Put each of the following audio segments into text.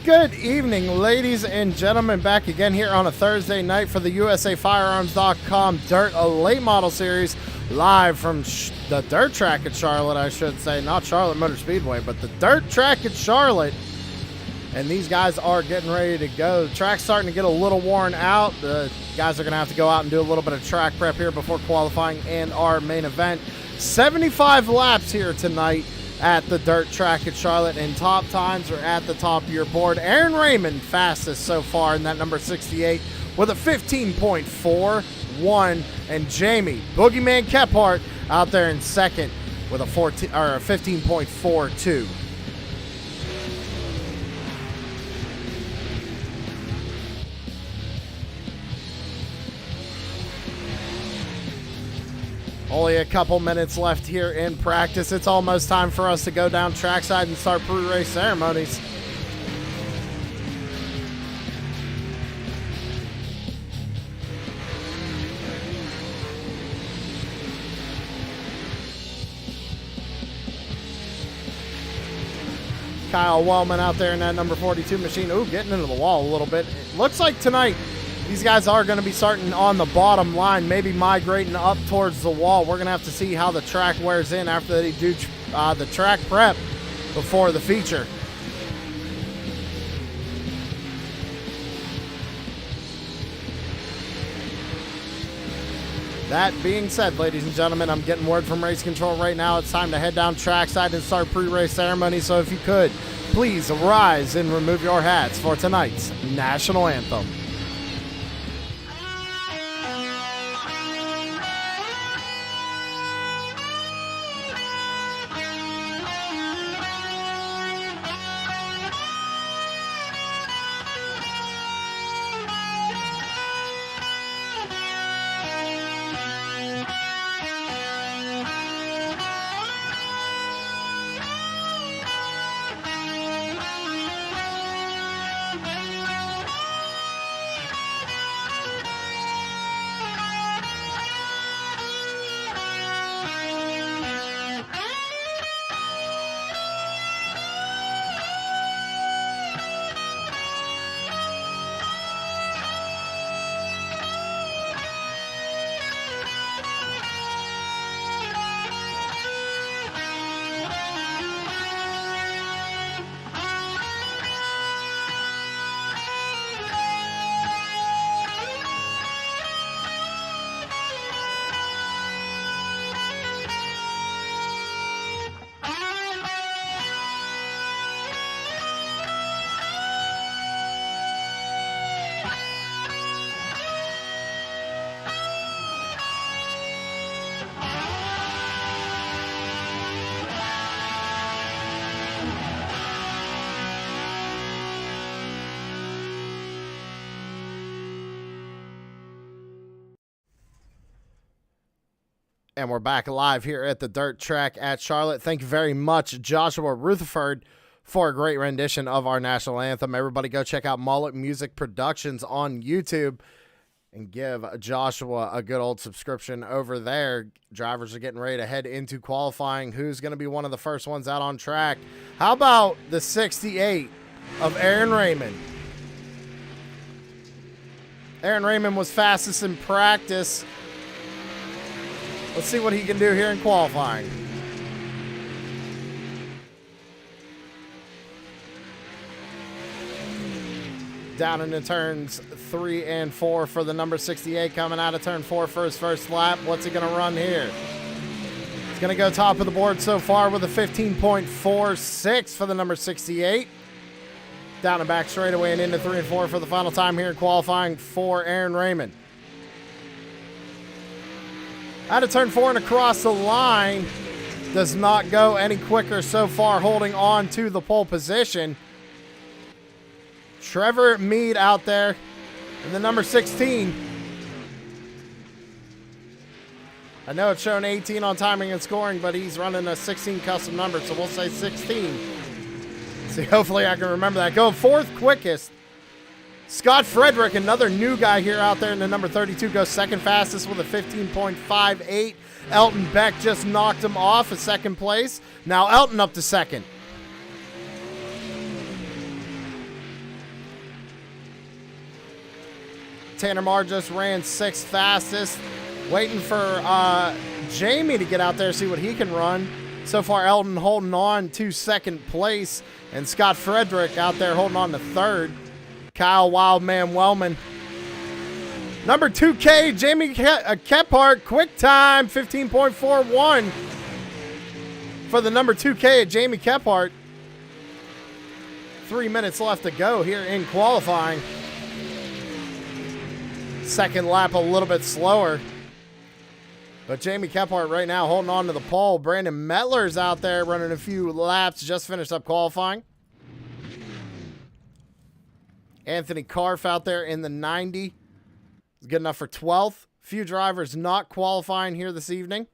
Good evening, ladies and gentlemen. Back again here on a Thursday night for the USAFirearms.com Dirt Late Model Series, live from the dirt track at Charlotte, I should say. Not Charlotte Motor Speedway, but the dirt track at Charlotte. And these guys are getting ready to go. The track's starting to get a little worn out. The guys are going to have to go out and do a little bit of track prep here before qualifying and our main event. 75 laps here tonight at the dirt track at Charlotte, and top times are at the top of your board. Aaron Raymond fastest so far in that number 68 with a 15.41, and Jamie Boogeyman Kephart out there in second with a 15.42. Only a couple minutes left here in practice. It's almost time for us to go down trackside and start pre-race ceremonies. Kyle Wellman out there in that number 42 machine. Ooh, getting into the wall a little bit. It looks like tonight these guys are going to be starting on the bottom line, maybe migrating up towards the wall. We're going to have to see how the track wears in after they do the track prep before the feature. That being said, ladies and gentlemen, I'm getting word from race control right now. It's time to head down trackside and start pre-race ceremony. So if you could, please rise and remove your hats for tonight's national anthem. And we're back live here at the dirt track at Charlotte. Thank you very much, Joshua Rutherford, for a great rendition of our national anthem. Everybody go check out Mullet Music Productions on YouTube and give Joshua a good old subscription over there. Drivers are getting ready to head into qualifying. Who's going to be one of the first ones out on track? How about the 68 of Aaron Raymond? Aaron Raymond was fastest in practice. Let's see what he can do here in qualifying. Down into turns 3 and 4 for the number 68, coming out of turn 4 for his first lap. What's he going to run here? He's going to go top of the board so far with a 15.46 for the number 68. Down and back straightaway and into 3 and 4 for the final time here in qualifying for Aaron Raymond. Out of turn 4 and across the line. Does not go any quicker so far, holding on to the pole position. Trevor Mead out there in the number 16. I know it's showing 18 on timing and scoring, but he's running a 16 custom number, so we'll say 16. See, hopefully I can remember that. Going fourth quickest. Scott Frederick, another new guy here out there in the number 32, goes second fastest with a 15.58. Elton Beck just knocked him off of second place. Now Elton up to second. Tanner Marr just ran 6th fastest. Waiting for Jamie to get out there, see what he can run. So far, Elton holding on to 2nd place, and Scott Frederick out there holding on to 3rd. Kyle Wildman Wellman. Number 2K, Jamie Kephart, quick time, 15.41 for the number 2K at Jamie Kephart. 3 minutes left to go here in qualifying. Second lap a little bit slower. But Jamie Kephart right now holding on to the pole. Brandon Mettler's out there running a few laps, just finished up qualifying. Anthony Karf out there in the 90. Is good enough for 12th. Few drivers not qualifying here this evening.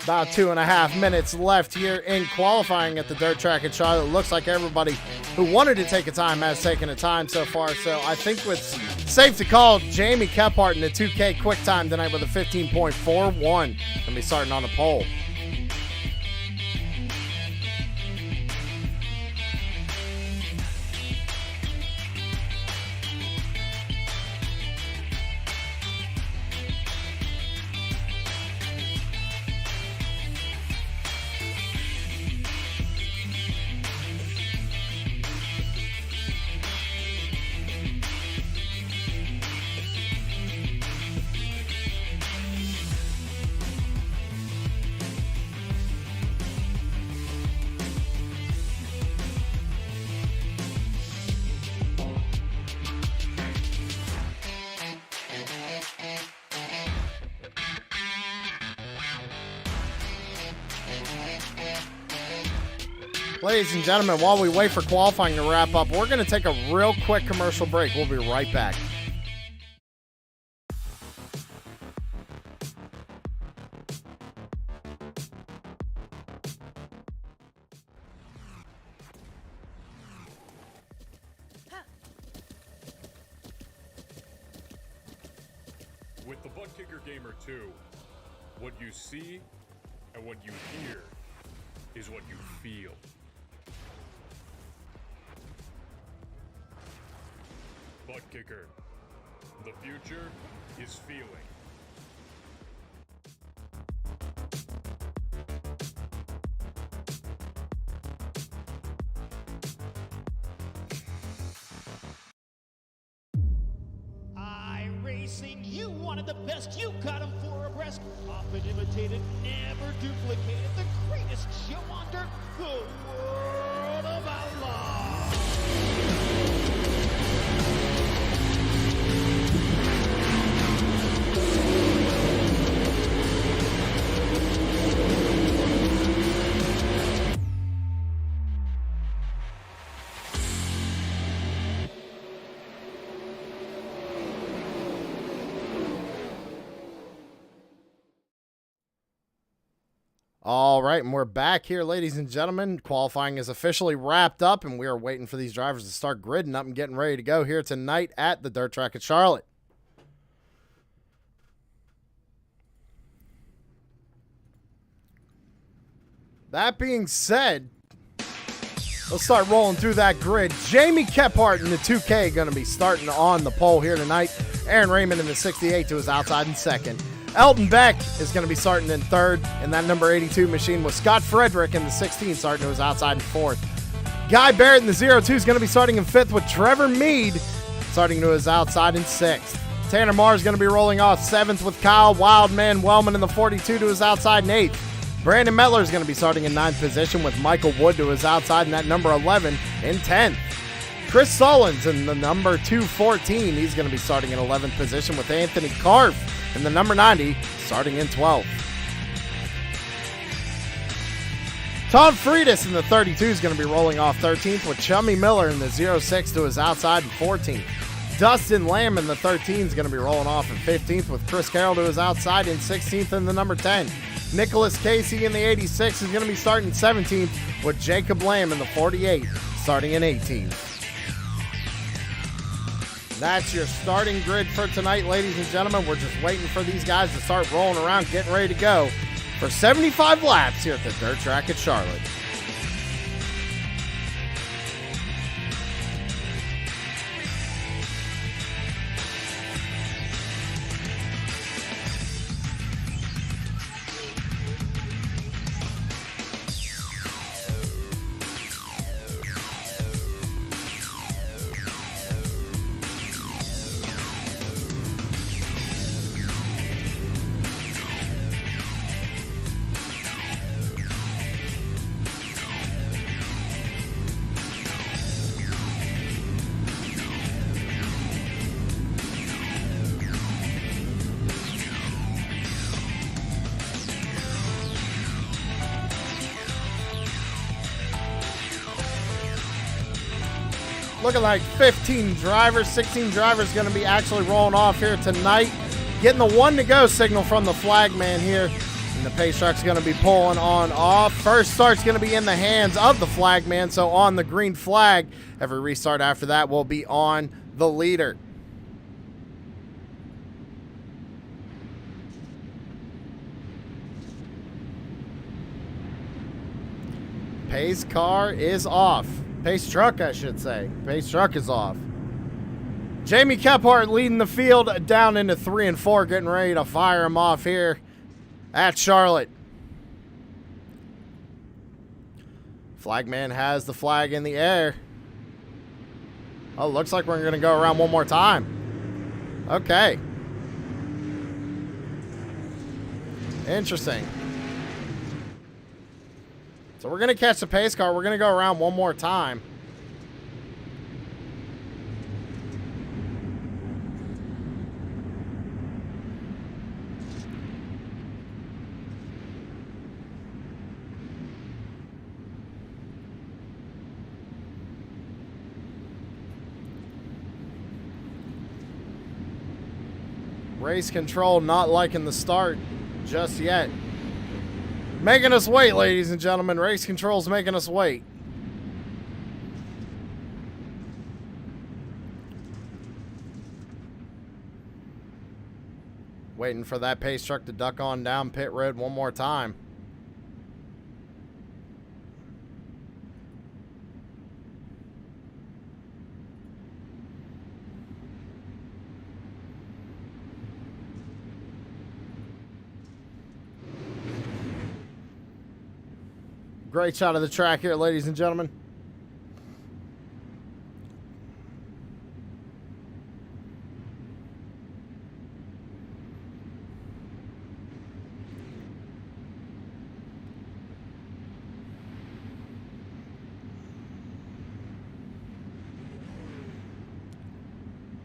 About 2.5 minutes left here in qualifying at the dirt track at Charlotte. Looks like everybody who wanted to take a time has taken a time so far. So I think it's safe to call Jamie Kephart in the 2K quick time tonight with a 15.41. Going to be starting on the pole. Ladies and gentlemen, while we wait for qualifying to wrap up, we're going to take a real quick commercial break. We'll be right back. With the Butt Kicker Gamer 2, what you see and what you hear is what you feel. Butt Kicker. The future is feeling. Iracing, you wanted the best, you got him for a breast. Often imitated, never duplicated. The greatest show on dirt, the World of Outlaws. All right, and we're back here, ladies and gentlemen. Qualifying is officially wrapped up, and we are waiting for these drivers to start gridding up and getting ready to go here tonight at the dirt track at Charlotte. That being said, let's start rolling through that grid. Jamie Kephart in the 2K going to be starting on the pole here tonight. Aaron Raymond in the 68 to his outside in second. Elton Beck is going to be starting in third, and that number 82 machine with Scott Frederick in the 16 starting to his outside in fourth. Guy Barrett in the 02 is going to be starting in fifth with Trevor Mead starting to his outside in sixth. Tanner Marr is going to be rolling off seventh with Kyle Wildman Wellman in the 42 to his outside in eighth. Brandon Mettler is going to be starting in ninth position with Michael Wood to his outside in that number 11 in 10th. Chris Sullins in the number 214. He's going to be starting in 11th position with Anthony Karf in the number 90, starting in 12th. Tom Friedis in the 32 is going to be rolling off 13th with Chummy Miller in the 06 to his outside in 14th. Dustin Lamb in the 13 is going to be rolling off in 15th with Chris Carroll to his outside in 16th in the number 10. Nicholas Casey in the 86 is going to be starting 17th with Jacob Lamb in the 48, starting in 18th. That's your starting grid for tonight, ladies and gentlemen. We're just waiting for these guys to start rolling around, getting ready to go for 75 laps here at the dirt track at Charlotte. Looking like 15 drivers, 16 drivers going to be actually rolling off here tonight. Getting the 1 to go signal from the flagman here. And the pace truck's going to be pulling on off. First start's going to be in the hands of the flagman, so on the green flag. Every restart after that will be on the leader. Pace car is off. Pace truck, I should say. Pace truck is off. Jamie Kephart leading the field down into 3 and 4, getting ready to fire him off here at Charlotte. Flagman has the flag in the air. Oh, looks like we're going to go around one more time. Okay. Interesting. So we're going to catch the pace car. We're going to go around one more time. Race control not liking the start just yet. Making us wait, ladies and gentlemen. Race control's making us wait. Waiting for that pace truck to duck on down pit road one more time. Great shot of the track here, ladies and gentlemen.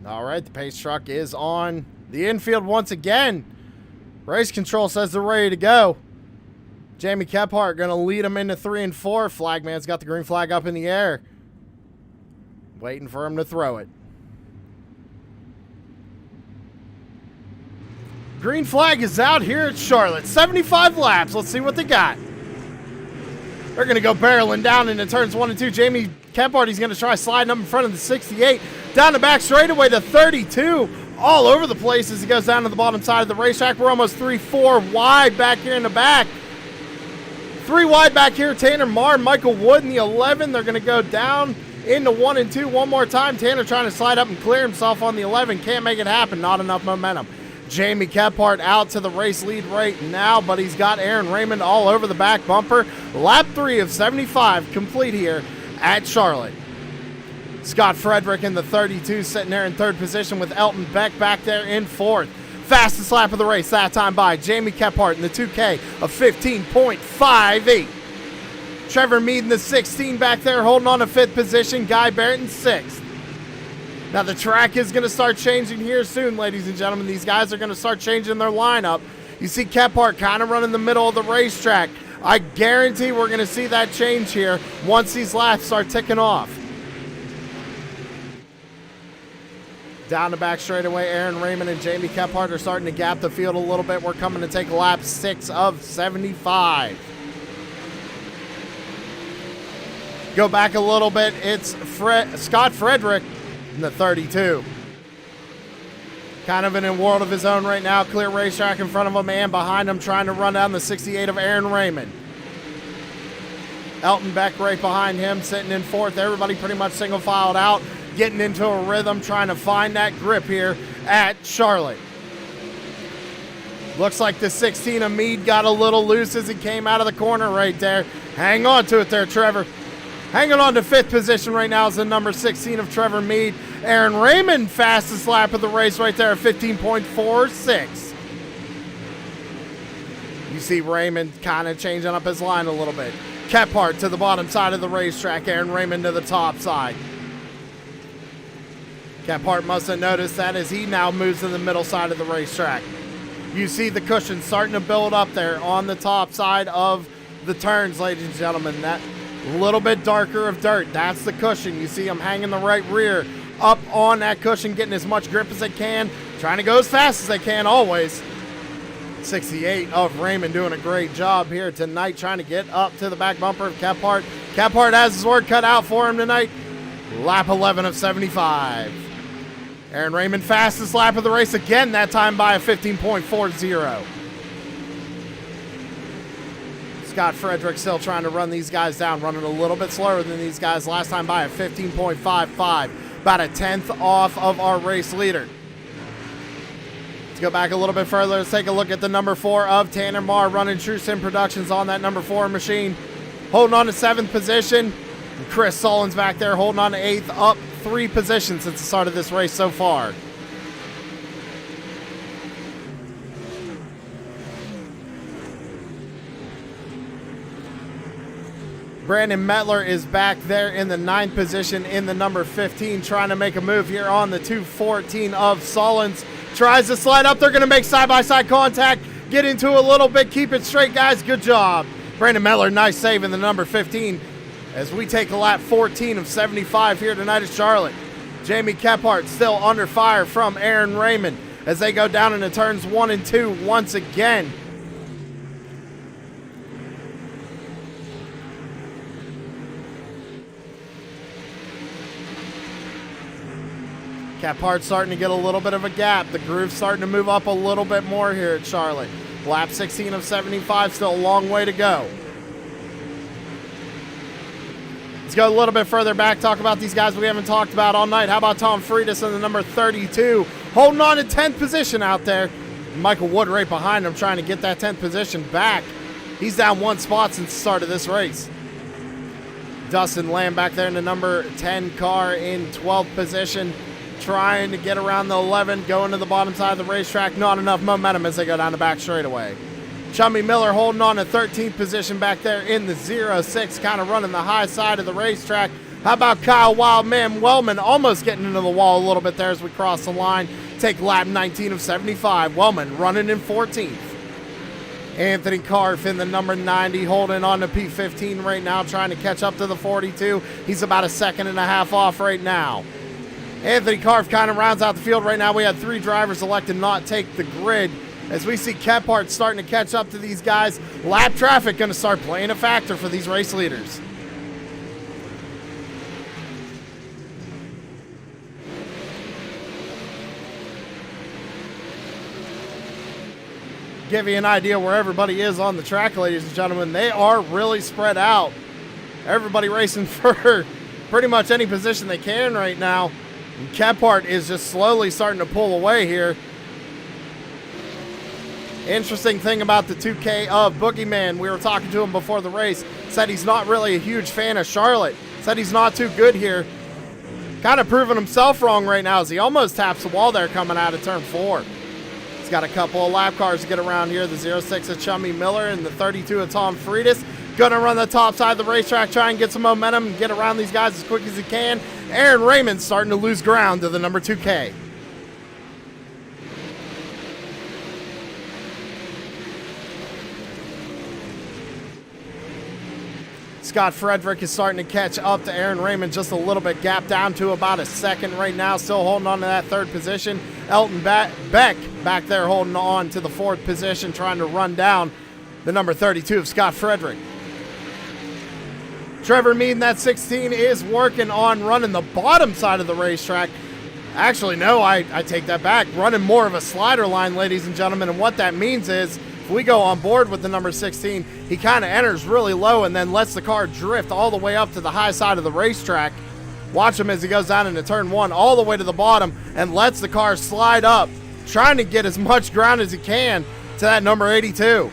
All right, the pace truck is on the infield once again. Race control says they're ready to go. Jamie Kephart going to lead him into 3 and 4. Flagman's got the green flag up in the air. Waiting for him to throw it. Green flag is out here at Charlotte. 75 laps. Let's see what they got. They're going to go barreling down into turns 1 and 2. Jamie Kephart, he's going to try sliding up in front of the 68. Down the back straightaway to 32. All over the place as he goes down to the bottom side of the racetrack. We're almost 3-4 wide back here in the back. 3 wide back here, Tanner Marr, Michael Wood in the 11. They're going to go down into 1 and 2 one more time. Tanner trying to slide up and clear himself on the 11. Can't make it happen. Not enough momentum. Jamie Kephart out to the race lead right now, but he's got Aaron Raymond all over the back bumper. Lap 3 of 75 complete here at Charlotte. Scott Frederick in the 32 sitting there in 3rd position with Elton Beck back there in 4th. Fastest lap of the race that time by Jamie Kephart in the 2K of 15.58. Trevor Mead in the 16 back there holding on to 5th position. Guy Barrett in 6th. Now the track is going to start changing here soon, ladies and gentlemen. These guys are going to start changing their lineup. You see Kephart kind of running the middle of the racetrack. I guarantee we're going to see that change here once these laps start ticking off. Down the back straightaway, Aaron Raymond and Jamie Kephart are starting to gap the field a little bit. We're coming to take lap 6 of 75. Go back a little bit. It's Scott Frederick in the 32. Kind of in a world of his own right now. Clear racetrack in front of him and behind him, trying to run down the 68 of Aaron Raymond. Elton Beck right behind him, sitting in 4th. Everybody pretty much single filed out. Getting into a rhythm, trying to find that grip here at Charlotte. Looks like the 16 of Mead got a little loose as he came out of the corner right there. Hang on to it there, Trevor. Hanging on to 5th position right now is the number 16 of Trevor Mead. Aaron Raymond, fastest lap of the race right there at 15.46. You see Raymond kind of changing up his line a little bit. Kephart to the bottom side of the racetrack. Aaron Raymond to the top side. Kephart must have noticed that as he now moves to the middle side of the racetrack. You see the cushion starting to build up there on the top side of the turns, ladies and gentlemen. That A little bit darker of dirt. That's the cushion. You see him hanging the right rear up on that cushion, getting as much grip as they can, trying to go as fast as they can always. 68 of Raymond doing a great job here tonight, trying to get up to the back bumper of Kephart. Kephart has his work cut out for him tonight. Lap 11 of 75. Aaron Raymond, fastest lap of the race again, that time by a 15.40. Scott Frederick still trying to run these guys down, running a little bit slower than these guys last time by a 15.55. About a tenth off of our race leader. Let's go back a little bit further. Let's take a look at the number 4 of Tanner Marr, running True Sim Productions on that number 4 machine. Holding on to 7th position. And Chris Sullins back there holding on to 8th, up 3 positions since the start of this race so far. Brandon Metler is back there in the 9th position in the number 15, trying to make a move here on the 214 of Sullins. Tries to slide up. They're going to make side-by-side contact. Get into a little bit. Keep it straight, guys. Good job. Brandon Metler, nice save in the number 15 as we take a lap 14 of 75 here tonight at Charlotte. Jamie Kephart still under fire from Aaron Raymond as they go down into turns 1 and 2 once again. Kephart's starting to get a little bit of a gap. The groove's starting to move up a little bit more here at Charlotte. Lap 16 of 75, still a long way to go. Let's go a little bit further back, talk about these guys we haven't talked about all night. How about Tom Freitas in the number 32, holding on to 10th position out there. Michael Wood right behind him, trying to get that 10th position back. He's down 1 spot since the start of this race. Dustin Lamb back there in the number 10 car in 12th position, trying to get around the 11, going to the bottom side of the racetrack. Not enough momentum as they go down the back straightaway. Chummy Miller holding on to 13th position back there in the 06, kind of running the high side of the racetrack. How about Kyle Wildman Wellman almost getting into the wall a little bit there as we cross the line. Take lap 19 of 75. Wellman running in 14th. Anthony Karff in the number 90, holding on to P15 right now, trying to catch up to the 42. He's about a 1.5 seconds off right now. Anthony Karff kind of rounds out the field right now. We had 3 drivers elect to not take the grid. As we see Kephart starting to catch up to these guys. Lap traffic going to start playing a factor for these race leaders. Give you an idea where everybody is on the track, ladies and gentlemen. They are really spread out. Everybody racing for pretty much any position they can right now. And Kephart is just slowly starting to pull away here. Interesting thing about the 2K of Boogeyman, we were talking to him before the race, said he's not really a huge fan of Charlotte, said he's not too good here. Kind of proving himself wrong right now as he almost taps the wall there coming out of turn 4. He's got a couple of lap cars to get around here, the 06 of Chummy Miller and the 32 of Tom Freitas. Gonna run the top side of the racetrack, try and get some momentum and get around these guys as quick as he can. Aaron Raymond starting to lose ground to the number 2K. Scott Frederick is starting to catch up to Aaron Raymond just a little bit, gap down to about a 2nd right now, still holding on to that 3rd position. Elton Beck back there holding on to the 4th position, trying to run down the number 32 of Scott Frederick. Trevor Mead in that 16 is working on running the bottom side of the racetrack. Actually, no, I take that back. Running more of a slider line, ladies and gentlemen, and what that means is if we go on board with the number 16, he kind of enters really low and then lets the car drift all the way up to the high side of the racetrack. Watch him as he goes down into turn 1 all the way to the bottom and lets the car slide up, trying to get as much ground as he can to that number 82.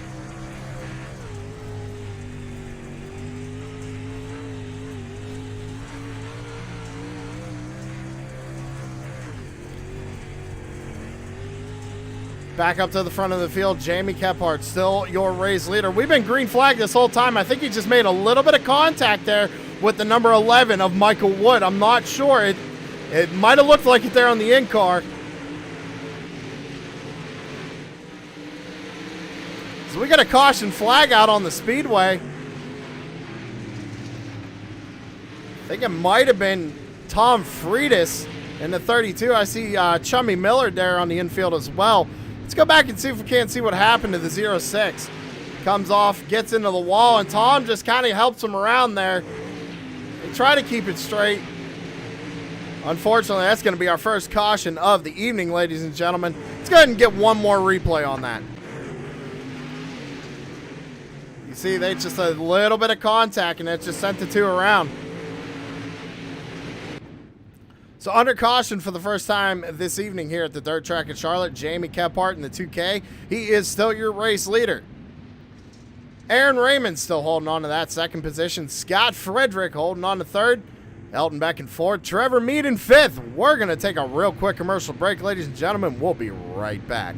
Back up to the front of the field, Jamie Kephart, still your race leader. We've been green flagged this whole time. I think he just made a little bit of contact there with the number 11 of Michael Wood. I'm not sure. It might have looked like it there on the in-car. So we got a caution flag out on the speedway. think it might have been Tom Friedis in the 32. I see Chummy Miller there on the infield as well. Let's go back and see if we can't see what happened to the 06. Comes off, gets into the wall, and Tom just kind of helps him around there. They try to keep it straight. Unfortunately, that's going to be our first caution of the evening, ladies and gentlemen. Let's go ahead and get one more replay on that. You see, they just a little bit of contact, and it just sent the two around. So under caution for the first time this evening here at the dirt track in Charlotte, Jamie Kephart in the 2K. He is still your race leader. Aaron Raymond still holding on to that second position. Scott Frederick holding on to third. Elton Beck in fourth. Trevor Mead in fifth. We're going to take a real quick commercial break, ladies and gentlemen. We'll be right back.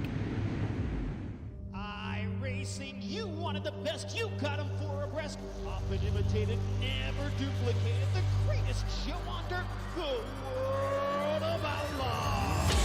iracing, you wanted the best. You got them four abreast. Often imitated, never duplicated. The greatest show on dirt. The World of Outlaws.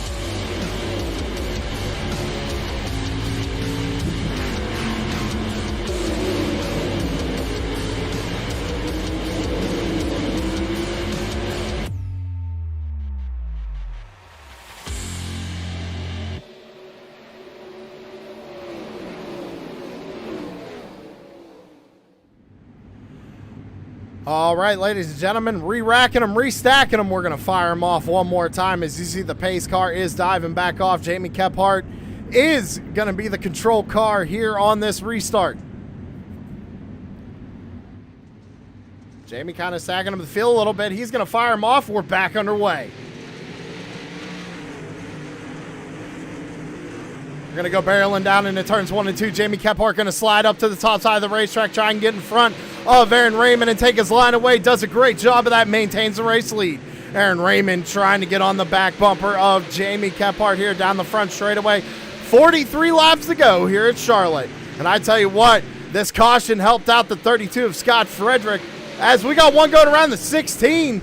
All right, ladies and gentlemen, re-racking them, restacking them. We're going to fire them off one more time. As you see, the pace car is diving back off. Jamie Kephart is going to be the control car here on this restart. Jamie kind of sagging him to the field a little bit. He's going to fire him off. We're back underway. We're going to go barreling down into turns 1 and 2. Jamie Kephart going to slide up to the top side of the racetrack, try and get in front of Aaron Raymond and take his line away. Does a great job of that, maintains the race lead. Aaron Raymond trying to get on the back bumper of Jamie Kephart here down the front straightaway. 43 laps to go here at Charlotte. And I tell you what, this caution helped out the 32 of Scott Frederick, as we got one going around the 16.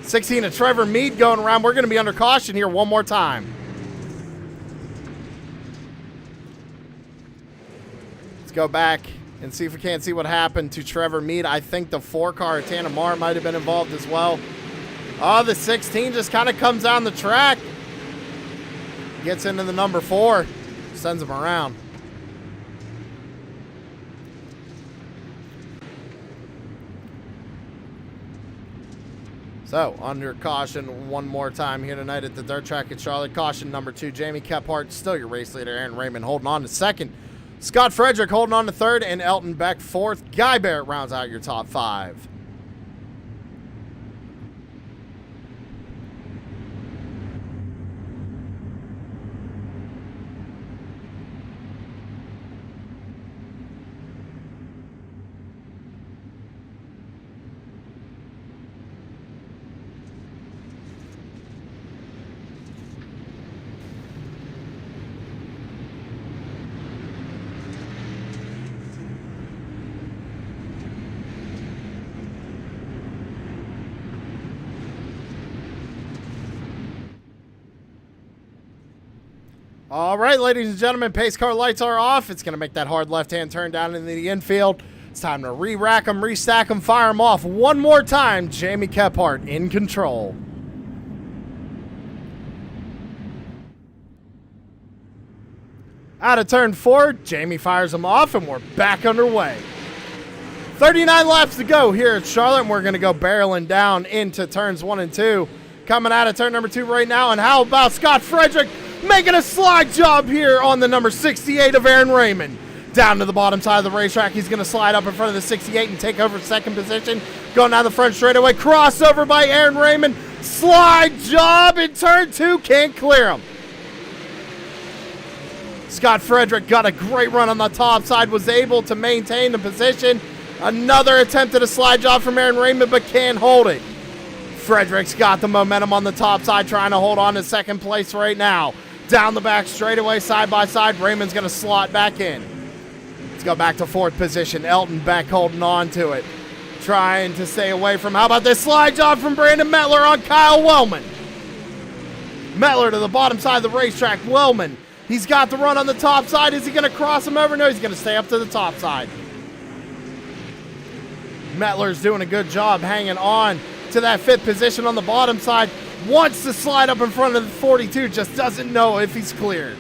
16 of Trevor Mead going around. We're going to be under caution here one more time. Let's go back and see if we can't see what happened to Trevor Mead. I think the 4 car at Tanamar might have been involved as well. Oh, the 16 just kind of comes down the track. Gets into the number 4. Sends him around. So, under caution one more time here tonight at the dirt track at Charlotte. Caution number 2, Jamie Kephart, still your race leader. Aaron Raymond holding on to second. Scott Frederick holding on to third, and Elton Beck fourth. Guy Barrett rounds out your top 5. All right, ladies and gentlemen, pace car lights are off. It's going to make that hard left-hand turn down into the infield. It's time to re-rack them, restack them, fire them off one more time. Jamie Kephart in control. Out of turn 4, Jamie fires them off, and we're back underway. 39 laps to go here at Charlotte, and we're going to go barreling down into turns 1 and 2. Coming out of turn number 2 right now, and how about Scott Frederick making a slide job here on the number 68 of Aaron Raymond. Down to the bottom side of the racetrack. He's going to slide up in front of the 68 and take over second position. Going down the front straightaway. Crossover by Aaron Raymond. Slide job in turn 2. Can't clear him. Scott Frederick got a great run on the top side. Was able to maintain the position. Another attempt at a slide job from Aaron Raymond, but can't hold it. Frederick's got the momentum on the top side, trying to hold on to second place right now. Down the back straightaway, side by side. Raymond's going to slot back in. Let's go back to fourth position. Elton Beck holding on to it. Trying to stay away from, how about this slide job from Brandon Metler on Kyle Wellman. Metler to the bottom side of the racetrack. Wellman, he's got the run on the top side. Is he going to cross him over? No, he's going to stay up to the top side. Metler's doing a good job hanging on to that 5th position on the bottom side. Wants to slide up in front of the 42, just doesn't know if he's cleared.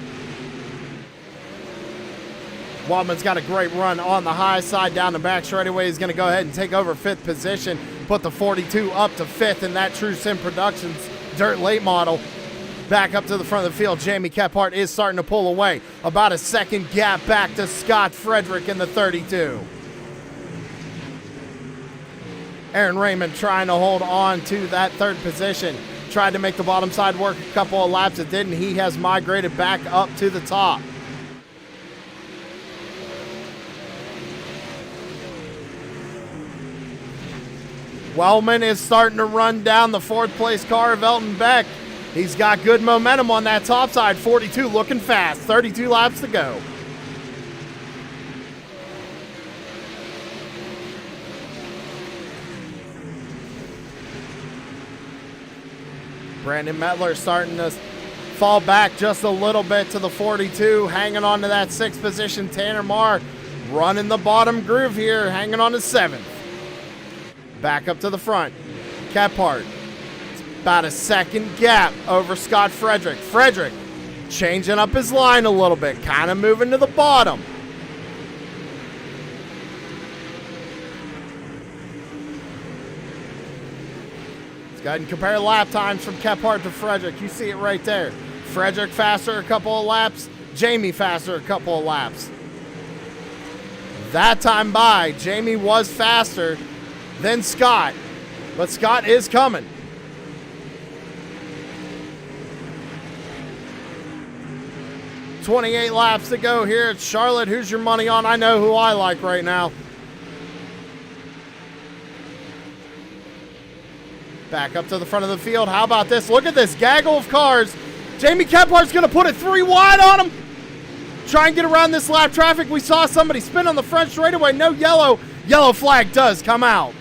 Waldman's got a great run on the high side down the back straightaway. He's going to go ahead and take over 5th position, put the 42 up to 5th in that True Sim Productions dirt late model. Back up to the front of the field, Jamie Kephart is starting to pull away. About a second gap back to Scott Frederick in the 32. Aaron Raymond trying to hold on to that 3rd position. Tried to make the bottom side work a couple of laps. It didn't. He has migrated back up to the top. Wellman is starting to run down the 4th place car of Elton Beck. He's got good momentum on that top side. 42 looking fast. 32 laps to go. Brandon Mettler starting to fall back just a little bit to the 42. Hanging on to that 6th position. Tanner Marr running the bottom groove here. Hanging on to 7th. Back up to the front. Kephart. About a second gap over Scott Frederick. Frederick changing up his line a little bit. Kind of moving to the bottom. Let's go ahead and compare lap times from Kephart to Frederick. You see it right there. Frederick faster a couple of laps. Jamie faster a couple of laps. That time by, Jamie was faster than Scott, but Scott is coming. "28 laps to go here at Charlotte. Who's your money on? I know who I like right now. Back up to the front of the field. How about this? Look at this gaggle of cars. Jamie Kephart's going to put it 3 wide on him. Try and get around this lap traffic. We saw somebody spin on the front straightaway. No yellow. Yellow flag does come out.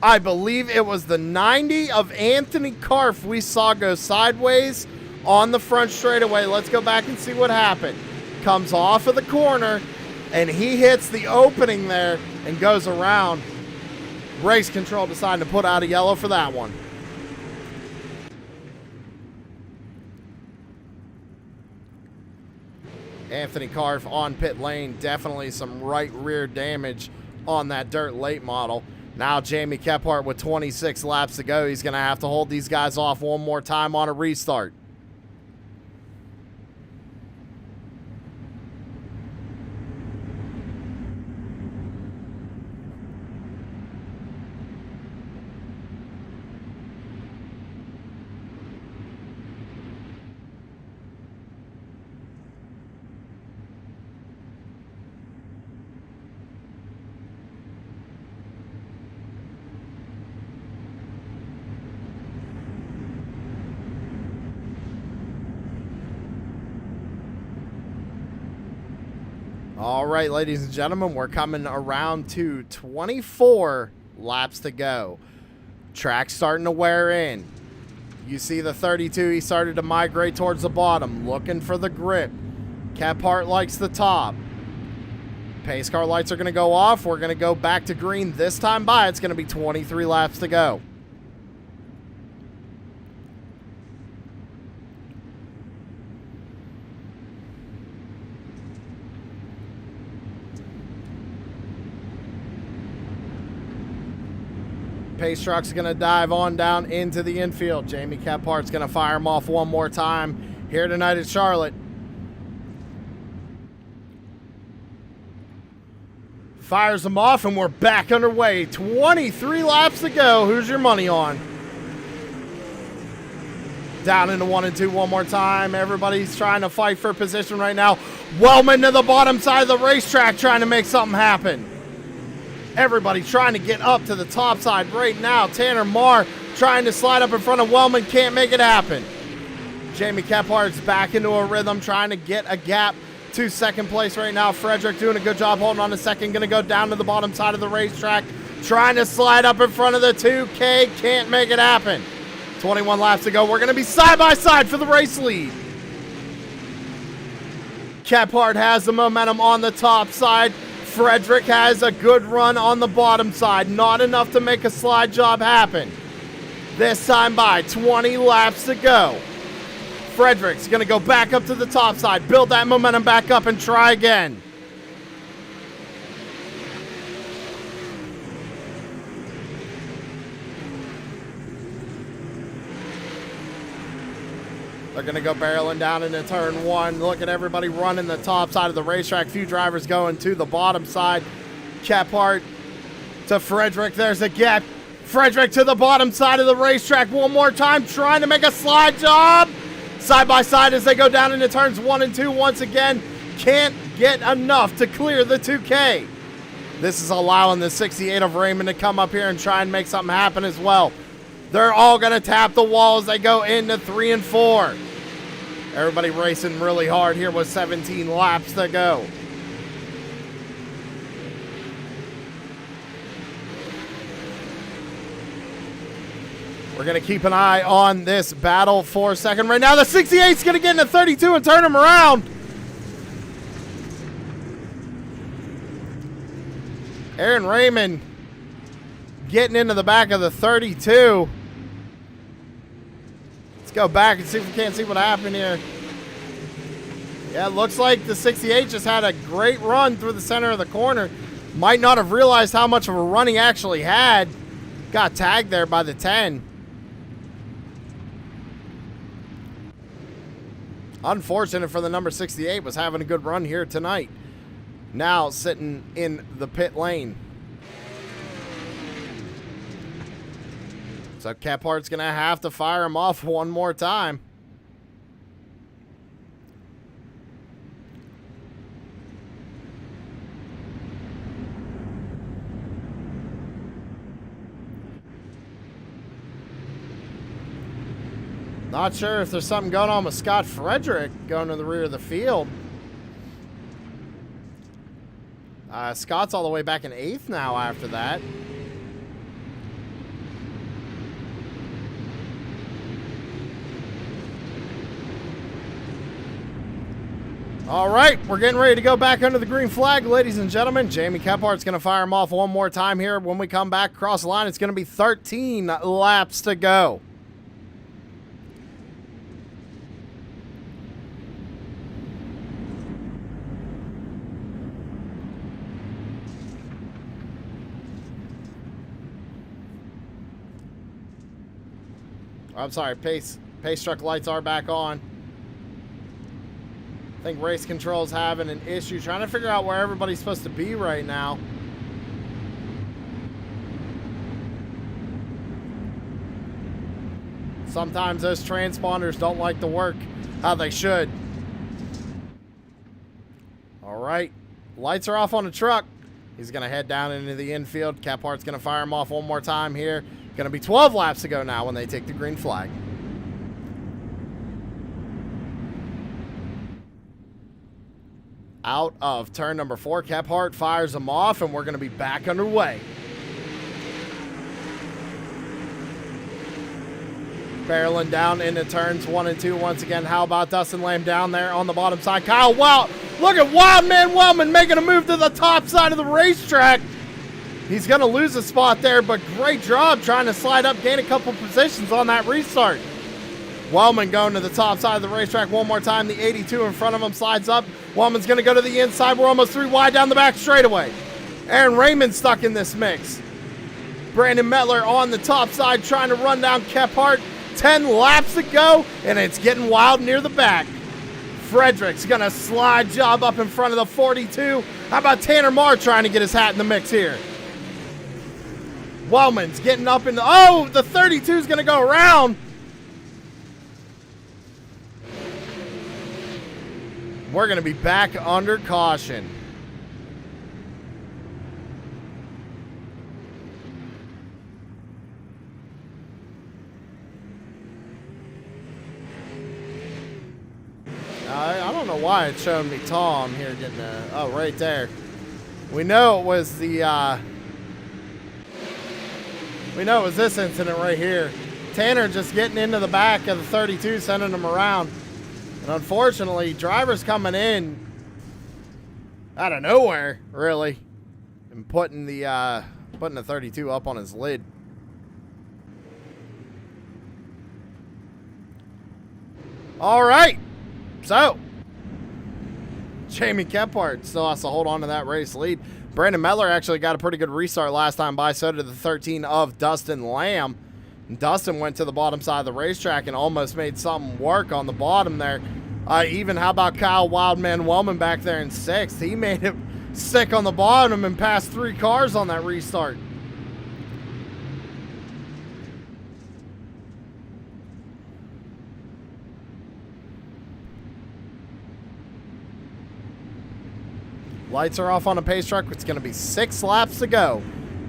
I believe it was the 90 of Anthony Karff we saw go sideways on the front straightaway. Let's go back and see what happened. Comes off of the corner, and he hits the opening there and goes around. Race control decided to put out a yellow for that one. Anthony Karff on pit lane. Definitely some right rear damage on that dirt late model. Now Jamie Kephart with 26 laps to go. He's going to have to hold these guys off one more time on a restart. All right, ladies and gentlemen, we're coming around to 24 laps to go. Track's starting to wear in. You see the 32, he started to migrate towards the bottom, looking for the grip. Kephart likes the top. Pace car lights are going to go off. We're going to go back to green this time by. It's going to be 23 laps to go. Pace truck's going to dive on down into the infield. Jamie Kephart's going to fire him off one more time here tonight at Charlotte. Fires him off, and we're back underway. 23 laps to go. Who's your money on? Down into 1 and 2 one more time. Everybody's trying to fight for position right now. Wellman to the bottom side of the racetrack trying to make something happen. Everybody trying to get up to the top side right now. Tanner Marr trying to slide up in front of Wellman. Can't make it happen. Jamie Kephart's back into a rhythm, trying to get a gap to second place right now. Frederick doing a good job holding on to second. Going to go down to the bottom side of the racetrack. Trying to slide up in front of the 2K. Can't make it happen. 21 laps to go. We're going to be side by side for the race lead. Kephart has the momentum on the top side. Frederick has a good run on the bottom side. Not enough to make a slide job happen. This time by 20 laps to go. Frederick's going to go back up to the top side, build that momentum back up, and try again. They're going to go barreling down into turn one. Look at everybody running the top side of the racetrack. Few drivers going to the bottom side. Kephart to Frederick. There's a gap. Frederick to the bottom side of the racetrack one more time, trying to make a slide job. Side by side as they go down into turns 1 and 2 once again. Can't get enough to clear the 2K. This is allowing the 68 of Raymond to come up here and try and make something happen as well. They're all going to tap the wall as they go into 3 and 4. Everybody racing really hard here with 17 laps to go. We're going to keep an eye on this battle for second right now. The 68's going to get into 32 and turn him around. Aaron Raymond getting into the back of the 32. Let's go back and see if we can't see what happened here. Yeah, it looks like the 68 just had a great run through the center of the corner. Might not have realized how much of a run he actually had. Got tagged there by the 10. Unfortunate for the number 68, was having a good run here tonight. Now sitting in the pit lane. So Kephart's going to have to fire him off one more time. Not sure if there's something going on with Scott Frederick going to the rear of the field. Scott's all the way back in 8th now after that. All right, we're getting ready to go back under the green flag, ladies and gentlemen. Jamie Kephart's going to fire him off one more time here. When we come back across the line, it's going to be 13 laps to go. I'm sorry, pace truck lights are back on. I think race control's having an issue trying to figure out where everybody's supposed to be right now. Sometimes those transponders don't like to work how they should. All right, lights are off on the truck. He's going to head down into the infield. Kephart's going to fire him off one more time here. Going to be 12 laps to go now when they take the green flag. Out of turn number 4, Kephart fires him off, and we're going to be back underway. Barreling down into turns 1 and 2 once again. How about Dustin Lamb down there on the bottom side? Kyle Wild, look at Wildman Wellman making a move to the top side of the racetrack. He's going to lose a spot there, but great job trying to slide up, gain a couple positions on that restart. Wellman going to the top side of the racetrack one more time. The 82 in front of him slides up. Wellman's going to go to the inside. We're almost 3 wide down the back straightaway. Aaron Raymond stuck in this mix. Brandon Mettler on the top side trying to run down Kephart. 10 laps to go, and it's getting wild near the back. Frederick's going to slide job up in front of the 42. How about Tanner Marr trying to get his hat in the mix here? Wellman's getting up in the... Oh, the 32's going to go around. We're going to be back under caution. I don't know why it's showing me Tom here getting a... Oh, right there. We know it was the... We know it was this incident right here. Tanner just getting into the back of the 32, sending him around. And unfortunately, drivers coming in out of nowhere, really. and putting the 32 up on his lid. All right, so Jamie Kephart still has to hold on to that race lead. Brandon Mettler actually got a pretty good restart last time by, so did the 13 of Dustin Lamb. And Dustin went to the bottom side of the racetrack and almost made something work on the bottom there. Even how about Kyle Wildman Wellman back there in 6th? He made it stick on the bottom and passed 3 cars on that restart. Lights are off on the pace truck. It's going to be 6 laps to go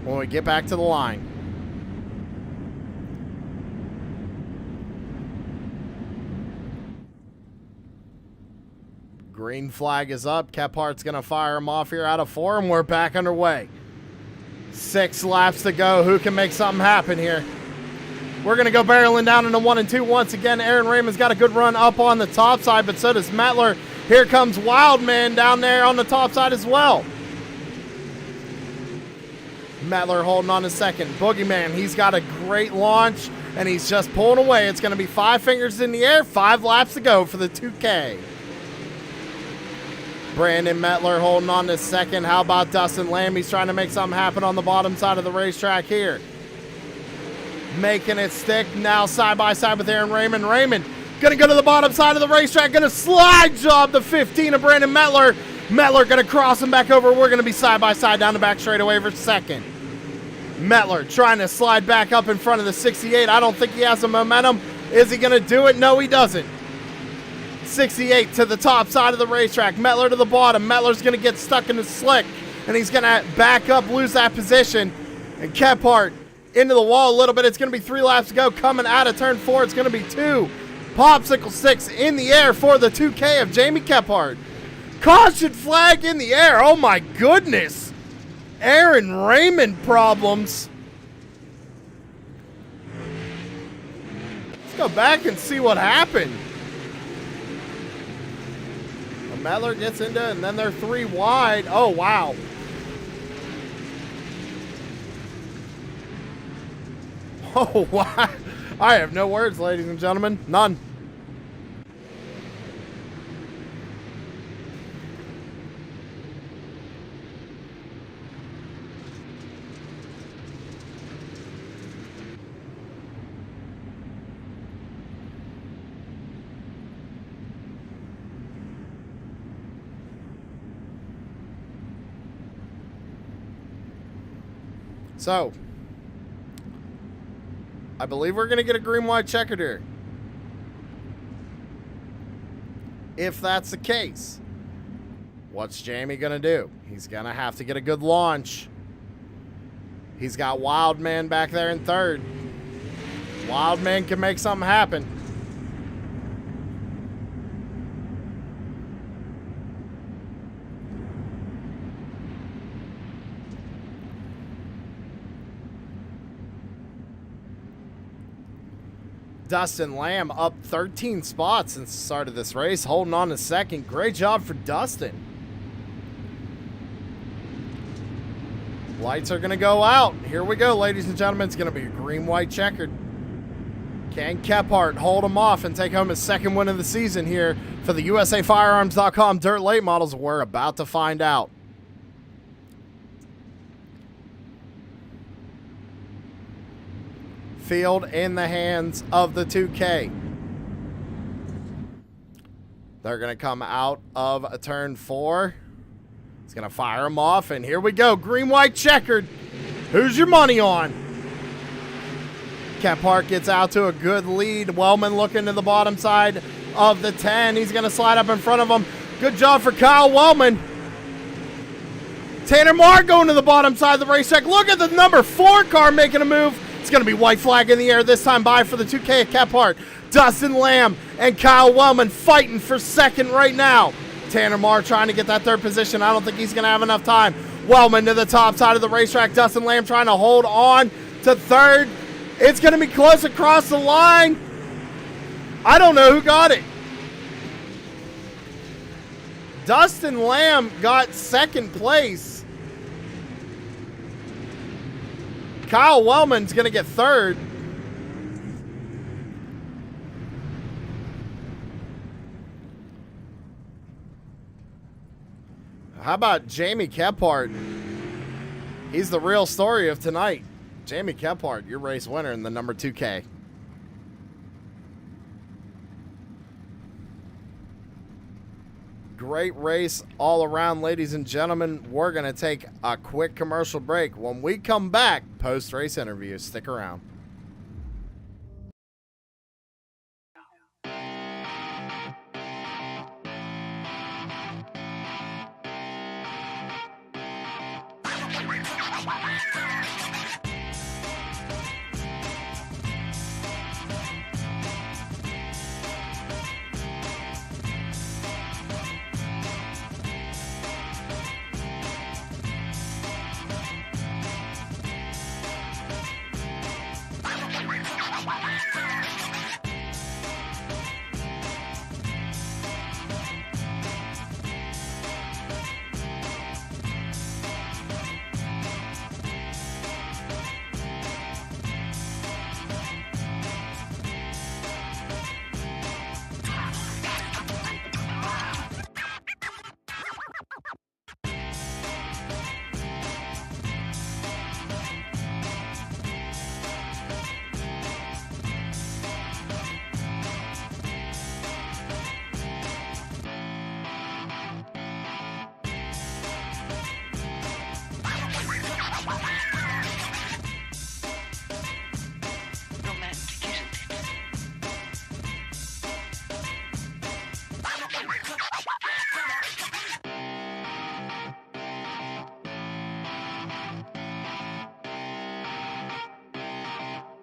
when we get back to the line. Green flag is up. Kephart's going to fire him off here out of 4, and we're back underway. 6 laps to go. Who can make something happen here? We're going to go barreling down into 1 and 2 once again. Aaron Raymond's got a good run up on the top side, but so does Mettler. Here comes Wildman down there on the top side as well. Mettler holding on to 2nd. Boogeyman, he's got a great launch, and he's just pulling away. It's going to be 5 fingers in the air, 5 laps to go for the 2K. Brandon Mettler holding on to 2nd. How about Dustin Lamb? He's trying to make something happen on the bottom side of the racetrack here. Making it stick now side by side with Aaron Raymond. Raymond going to go to the bottom side of the racetrack. Going to slide job the 15 of Brandon Mettler. Mettler going to cross him back over. We're going to be side by side down the back straightaway for 2nd. Mettler trying to slide back up in front of the 68. I don't think he has the momentum. Is he going to do it? No, he doesn't. 68 to the top side of the racetrack. Mettler to the bottom. Mettler's going to get stuck in the slick, and he's going to back up, lose that position. And Kephart into the wall a little bit. It's going to be 3 laps to go. Coming out of turn 4, it's going to be 2 popsicle sticks in the air for the 2K of Jamie Kephart. Caution flag in the air. Oh, my goodness. Aaron Raymond problems. Let's go back and see what happened. Mettler gets into it, and then they're 3 wide. Oh, wow. Oh, wow. I have no words, ladies and gentlemen. None. So, I believe we're going to get a green-white checkered here. If that's the case, what's Jamie going to do? He's going to have to get a good launch. He's got Wildman back there in 3rd. Wildman can make something happen. Dustin Lamb up 13 spots since the start of this race, holding on to 2nd. Great job for Dustin. Lights are going to go out. Here we go, ladies and gentlemen. It's going to be a green-white checkered. Can Kephart hold him off and take home his 2nd win of the season here for the USAFirearms.com Dirt Late Models? We're about to find out. Field in the hands of the 2K. They're going to come out of a turn 4. He's going to fire him off, and here we go. Green-white checkered. Who's your money on? Kephart gets out to a good lead. Wellman looking to the bottom side of the 10. He's going to slide up in front of him. Good job for Kyle Wellman. Tanner Marr going to the bottom side of the racetrack. Look at the number 4 car making a move. It's going to be white flag in the air this time by for the 2K at Kephart. Dustin Lamb and Kyle Wellman fighting for 2nd right now. Tanner Marr trying to get that 3rd position. I don't think he's going to have enough time. Wellman to the top side of the racetrack. Dustin Lamb trying to hold on to 3rd. It's going to be close across the line. I don't know who got it. Dustin Lamb got 2nd place. Kyle Wellman's going to get third. How about Jamie Kephart? He's the real story of tonight. Jamie Kephart, your race winner in the number 2K. Great race all around, ladies and gentlemen. We're going to take a quick commercial break. When we come back, post-race interview. Stick around.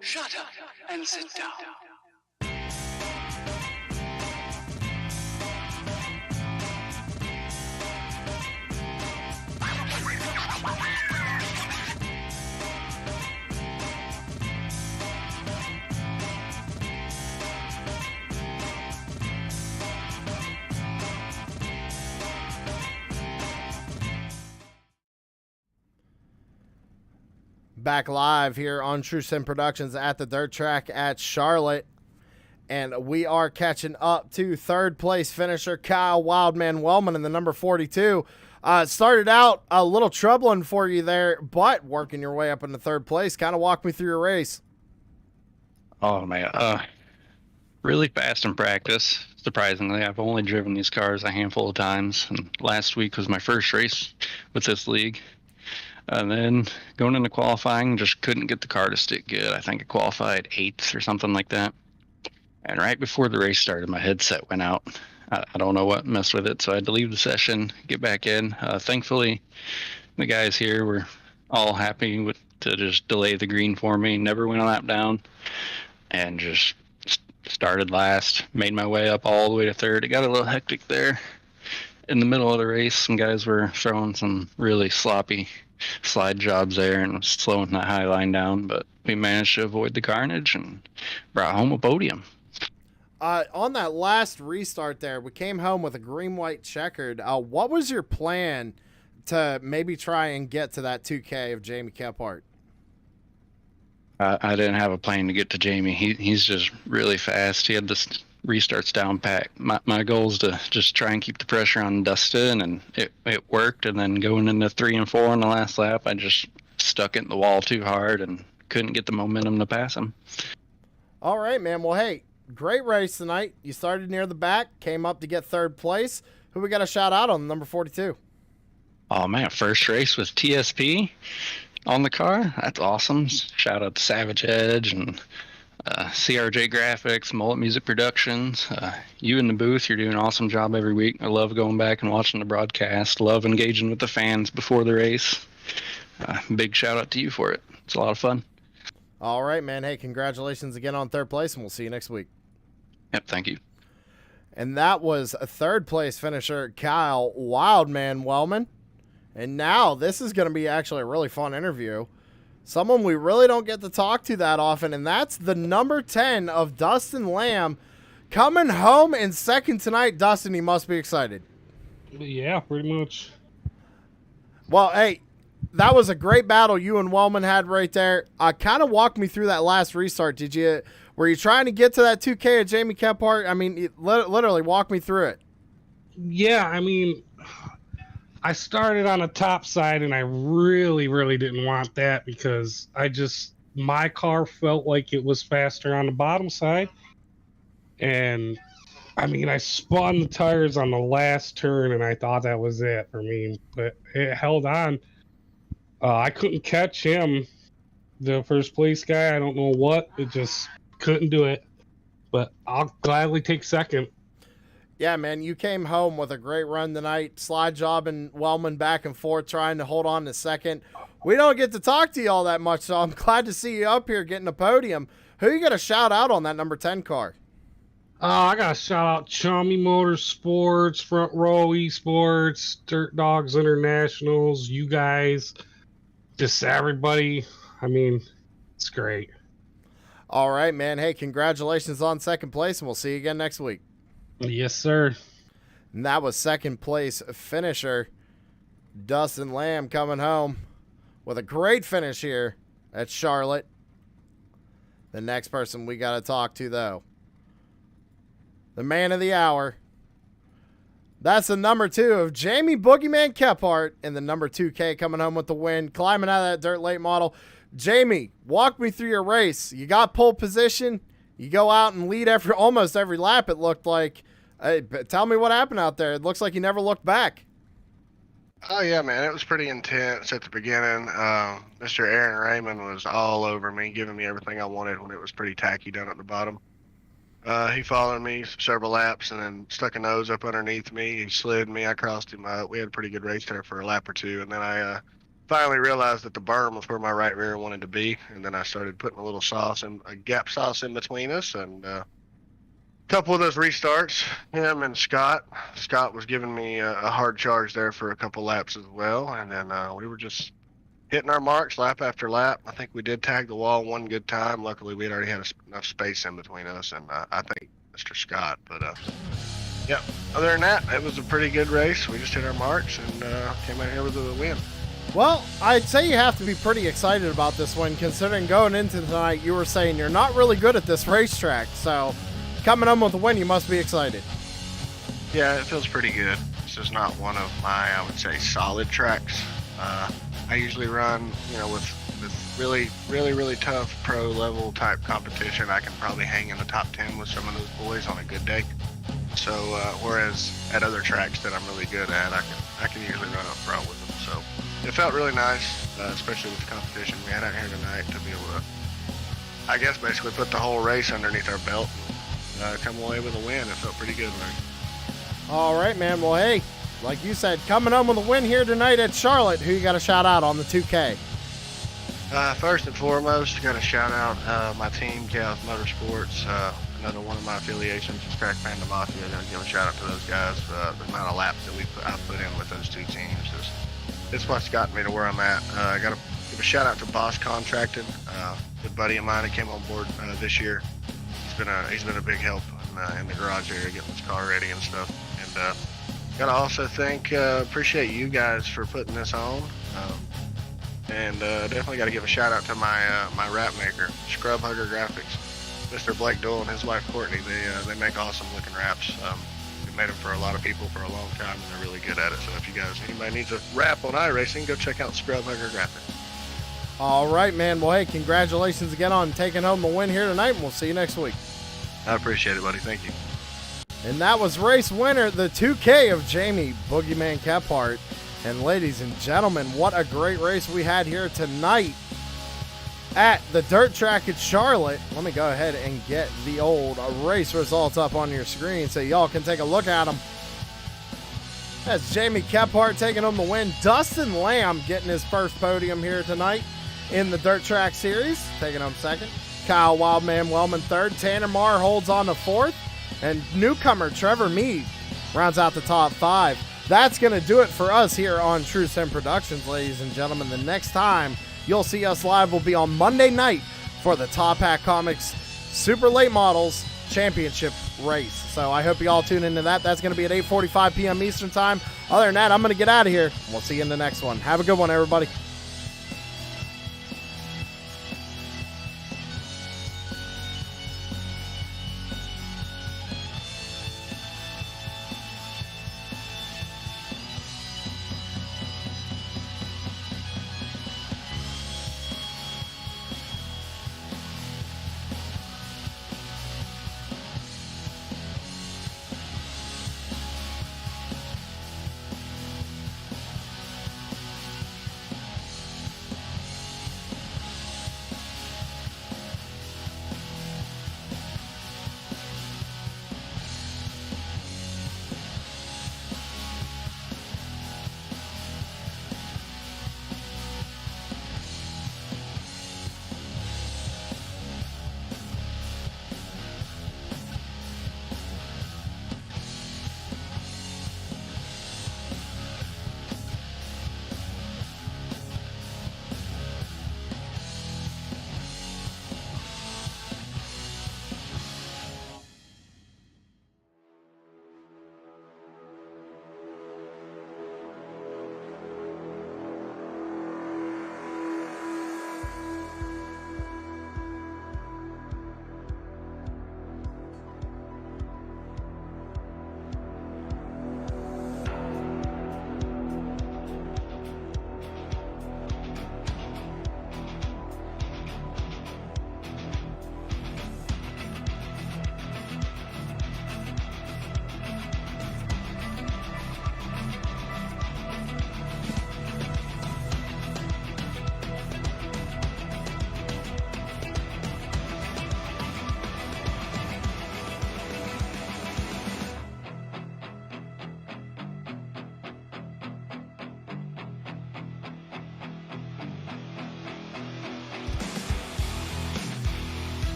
Shut up and sit down. Back live here on True Sim Productions at the dirt track at Charlotte. And we are catching up to third place finisher Kyle Wildman Wellman in the number 42. Started out a little troubling for you there, but working your way up into third place. Kind of walk me through your race. Oh, man. Really fast in practice, surprisingly. I've only driven these cars a handful of times, and last week was my first race with this league. And then going into qualifying, just couldn't get the car to stick good. I think I qualified 8th or something like that. And right before the race started, my headset went out. I don't know what messed with it, so I had to leave the session, get back in. Thankfully, the guys here were all happy to just delay the green for me, never went a lap down, and just started last, made my way up all the way to third. It got a little hectic there. In the middle of the race, some guys were throwing some really sloppy slide jobs there and was slowing that high line down, but we managed to avoid the carnage and brought home a podium. On that last restart there, we came home with a green-white checkered. What was your plan to maybe try and get to that 2K of Jamie Kephart? I didn't have a plan to get to Jamie. He's just really fast. He had this restarts down pat. My goal is to just try and keep the pressure on Dustin, and it worked. And then going into 3 and 4 on the last lap, I just stuck it in the wall too hard and couldn't get the momentum to pass him. All right, man. Well, hey, great race tonight. You started near the back, came up to get third place. Who we got a shout out on number 42? Oh man, first race with TSP on the car. That's awesome. Shout out to Savage Edge and CRJ Graphics, Mullet Music Productions. You in the booth, you're doing an awesome job every week. I love going back and watching the broadcast. Love engaging with the fans before the race. Big shout out to you for it. It's a lot of fun. All right, man. Hey, congratulations again on third place, and we'll see you next week. Yep, thank you. And that was a third place finisher, Kyle Wildman Wellman. And now this is going to be actually a really fun interview. Someone we really don't get to talk to that often, and that's the number 10 of Dustin Lamb coming home in second tonight. Dustin, you must be excited. Yeah, pretty much. Well, hey, that was a great battle you and Wellman had right there. Kind of walk me through that last restart. Were you trying to get to that 2K of Jamie Kephart? I mean, literally walk me through it. Yeah, I mean, I started on the top side, and I really, really didn't want that because my car felt like it was faster on the bottom side. And I mean, I spun the tires on the last turn, and I thought that was it for me, but it held on. I couldn't catch him, the first place guy. I don't know what. It just couldn't do it. But I'll gladly take second. Yeah, man, you came home with a great run tonight. Slide job and Wellman back and forth trying to hold on to second. We don't get to talk to you all that much, so I'm glad to see you up here getting a podium. Who you got to shout out on that number 10 car? I got to shout out Chummy Motorsports, Front Row Esports, Dirt Dogs Internationals, you guys. Just everybody. I mean, it's great. All right, man. Hey, congratulations on second place, and we'll see you again next week. Yes, sir. And that was second place finisher Dustin Lamb coming home with a great finish here at Charlotte. The next person we got to talk to, though, the man of the hour. That's the number 2 of Jamie Boogeyman Kephart in the number 2K coming home with the win, climbing out of that dirt late model. Jamie, walk me through your race. You got pole position. You go out and lead almost every lap, it looked like. Hey, tell me what happened out there. It looks like you never looked back. Oh, yeah, man. It was pretty intense at the beginning. Mr. Aaron Raymond was all over me, giving me everything I wanted when it was pretty tacky down at the bottom. He followed me several laps and then stuck a nose up underneath me. He slid me. I crossed him out. We had a pretty good race there for a lap or two. And then I finally realized that the berm was where my right rear wanted to be. And then I started putting a little a gap sauce in between us. And a couple of those restarts, him and Scott was giving me a hard charge there for a couple laps as well. And then we were just hitting our marks lap after lap. I think we did tag the wall one good time. Luckily, we had already had enough space in between us and I think Mr. Scott. But, yeah, other than that, it was a pretty good race. We just hit our marks and came out here with a win. Well, I'd say you have to be pretty excited about this one, considering going into tonight, you were saying you're not really good at this racetrack. So coming home with a win, you must be excited. Yeah, it feels pretty good. This is not one of my, I would say, solid tracks. I usually run, with really, really, really tough pro level type competition. I can probably hang in the top 10 with some of those boys on a good day. So, whereas at other tracks that I'm really good at, I can usually run up front with them. So it felt really nice, especially with the competition we had out here tonight to be able to, I guess, basically put the whole race underneath our belt and come away with a win. It felt pretty good, man. All right, man. Well, hey, like you said, coming home with a win here tonight at Charlotte. Who you got to shout out on the 2K? First and foremost, got to shout out my team, Chaos Motorsports. Another one of my affiliations is Crack Panda Mafia. Got to give a shout out to those guys. The amount of laps that I put in with those two teams it's what's gotten me to where I'm at. I got to give a shout out to Boss Contracting, good buddy of mine that came on board this year. He's been a big help in the garage area getting this car ready and stuff. And got to also appreciate you guys for putting this on. And definitely got to give a shout out to my wrap maker, Scrub Hugger Graphics. Mr. Blake Dole and his wife Courtney, they make awesome looking wraps. We've made them for a lot of people for a long time, and they're really good at it. So if anybody needs a wrap on iRacing, go check out Scrub Hugger Graphics. All right, man. Well, hey, congratulations again on taking home the win here tonight, and we'll see you next week. I appreciate it, buddy. Thank you. And that was race winner, the 2K of Jamie Boogeyman Kephart. And ladies and gentlemen, what a great race we had here tonight at the dirt track at Charlotte. Let me go ahead and get the old race results up on your screen so y'all can take a look at them. That's Jamie Kephart taking home the win. Dustin Lamb getting his first podium here tonight in the dirt track series, taking home second. Kyle Wildman Wellman third. Tanner Marr holds on to fourth. And newcomer Trevor Meade rounds out the top 5. That's going to do it for us here on True Sim Productions, ladies and gentlemen. The next time you'll see us live will be on Monday night for the Top Hat Comics Super Late Models Championship race. So I hope you all tune into that. That's going to be at 8:45 p.m. Eastern Time. Other than that, I'm going to get out of here. We'll see you in the next one. Have a good one, everybody.